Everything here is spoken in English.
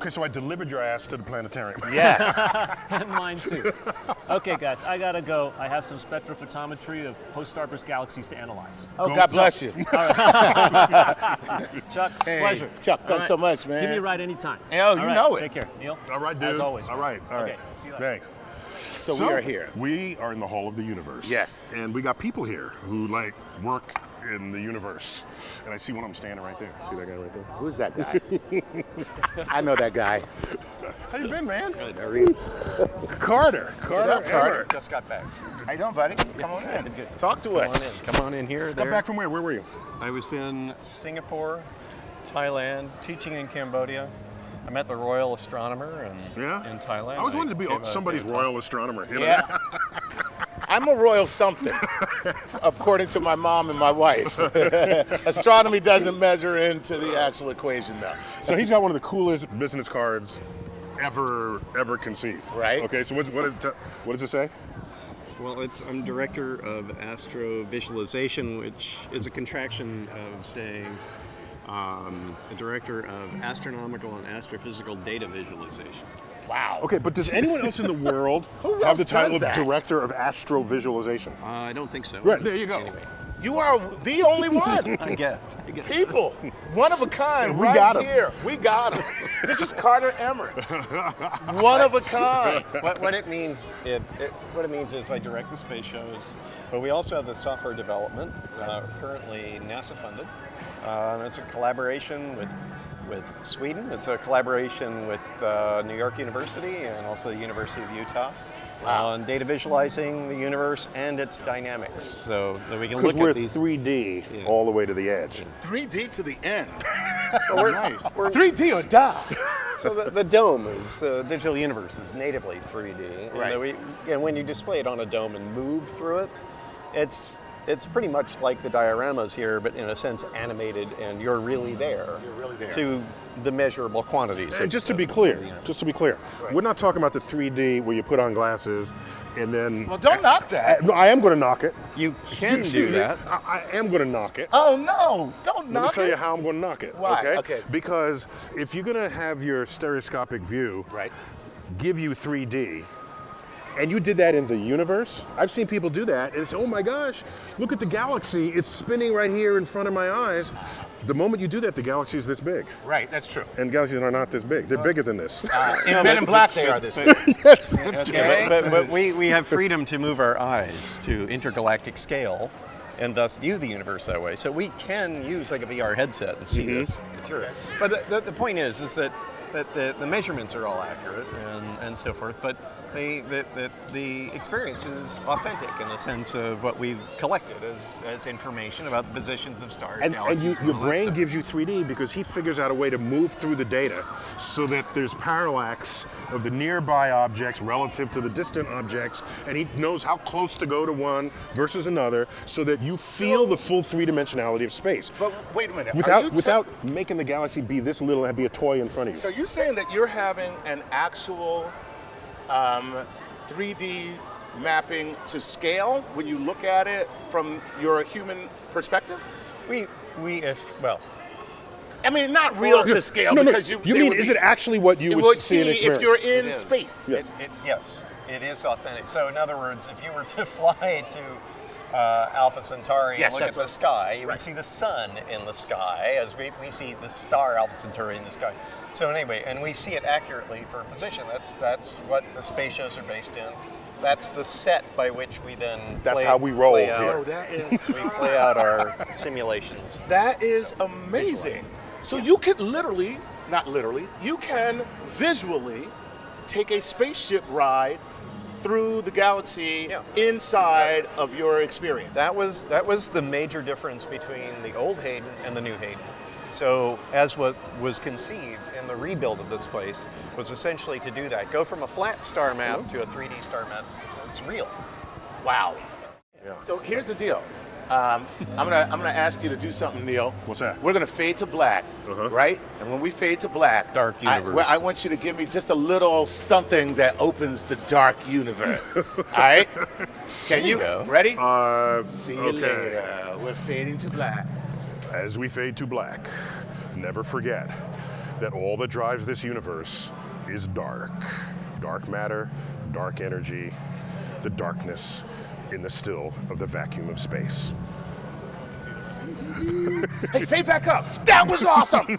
Okay, so I delivered your ass to the planetarium. Yes. And mine too. Okay, guys, I gotta go. I have some spectrophotometry of post-starburst galaxies to analyze. Oh, God bless you. Chuck, Hey, pleasure. Chuck, thanks so much, man. Give me a ride anytime. Oh, you know it. Take care, Neil. All right, dude. As always. All right. All right. Okay, see you later. Thanks. So we are here. We are in the Hall of the Universe. Yes. And we got people here who like work in the universe. And I see one of them standing right there. See that guy right there? Who's that guy? I know that guy. How you been, man? Good, how are you? Carter. What's up, Carter? Just got back. How you doing, buddy? Come on in. Good. Talk to us. Come on in here. Got back from where? Where were you? I was in Singapore, Thailand, teaching in Cambodia. I met the royal astronomer in Thailand. I always wanted to be gave a somebody's royal astronomer. You know? Yeah. I'm a royal something, according to my mom and my wife. Astronomy doesn't measure into the actual equation, though. So he's got one of the coolest business cards ever conceived. Right. Okay, so what does it say? Well, I'm Director of Astrovisualization, which is a contraction of saying the Director of Astronomical and Astrophysical Data Visualization. Wow. Okay, but does anyone else in the world Who have else the title does of that? Director of Astrovisualization? I don't think so. Right, there you go. Anyway, You are the only one. I guess. People, one of a kind, We right got him. here. We got him. This is Carter Emmart. One of a kind. What it means is I direct the space shows, but we also have the software development, currently NASA funded. It's a collaboration with Sweden. It's a collaboration with New York University and also the University of Utah. On data visualizing the universe and its dynamics, so that we can Because look we're at these. 3D all the way to the edge. 3D to the end. Nice. 3D or die. So the dome is digital universe is natively 3D, Right. and when you display it on a dome and move through it, it's pretty much like the dioramas here, but in a sense animated, and you're really there. You're really there. To the measurable quantities. And just to be clear, we're not talking about the 3D where you put on glasses and then. Well, don't knock that. No, I am going to knock it. You can Excuse do me. that. I am going to knock it. Oh no! Don't Let me knock tell you it. how I'm going to knock it. Why? Okay? Okay. Because if you're going to have your stereoscopic view Right. give you 3D, and you did that in the universe, I've seen people do that, and it's, oh my gosh, look at the galaxy, it's spinning right here in front of my eyes. The moment you do that, the galaxy is this big. Right. That's true. And galaxies are not this big. They're bigger than this. In Men in Black, they are this big. Yes. Okay. But we have freedom to move our eyes to intergalactic scale and thus view the universe that way. So we can use like a VR headset and see this material. But the point is that the measurements are all accurate and so forth, but the experience is authentic in the sense of what we've collected as information about the positions of stars, And galaxies. your all that brain stuff. gives you 3D because he figures out a way to move through the data so that there's parallax of the nearby objects relative to the distant objects, and he knows how close to go to one versus another so that you feel the full three-dimensionality of space. But wait a minute. Are you Without making the galaxy be this little and be a toy in front of you. So you're saying that you're having an actual 3D mapping to scale when you look at it from your human perspective? I mean, not real to scale because you mean, is it actually what you would see in experience? if you're in It is. space? Yeah. Yes, it is authentic. So in other words, if you were to fly to Alpha Centauri Yes, and look that's at the what- sky, you right. would see the sun in the sky as we see the star Alpha Centauri in the sky. So anyway, and we see it accurately for position. That's what the space shows are based in. That's the set by which we then That's how we roll play out- here. Oh, that is we play out our simulations. that is amazing. So you could literally, not literally, you can visually take a spaceship ride through the galaxy Yeah. inside of your experience. That was the major difference between the old Hayden and the new Hayden. So as what was conceived in the rebuild of this place was essentially to do that, go from a flat star map to a 3D star map that's real. Wow. Yeah. So here's the deal. I'm gonna ask you to do something, Neil. What's that? We're gonna fade to black, right? And when we fade to black, Dark universe. I want you to give me just a little something that opens the dark universe. All right? Can you? go. Ready? See you okay. later. We're fading to black. As we fade to black, never forget that all that drives this universe is dark. Dark matter, dark energy, the darkness in the still of the vacuum of space. Hey, fade back up. That was awesome.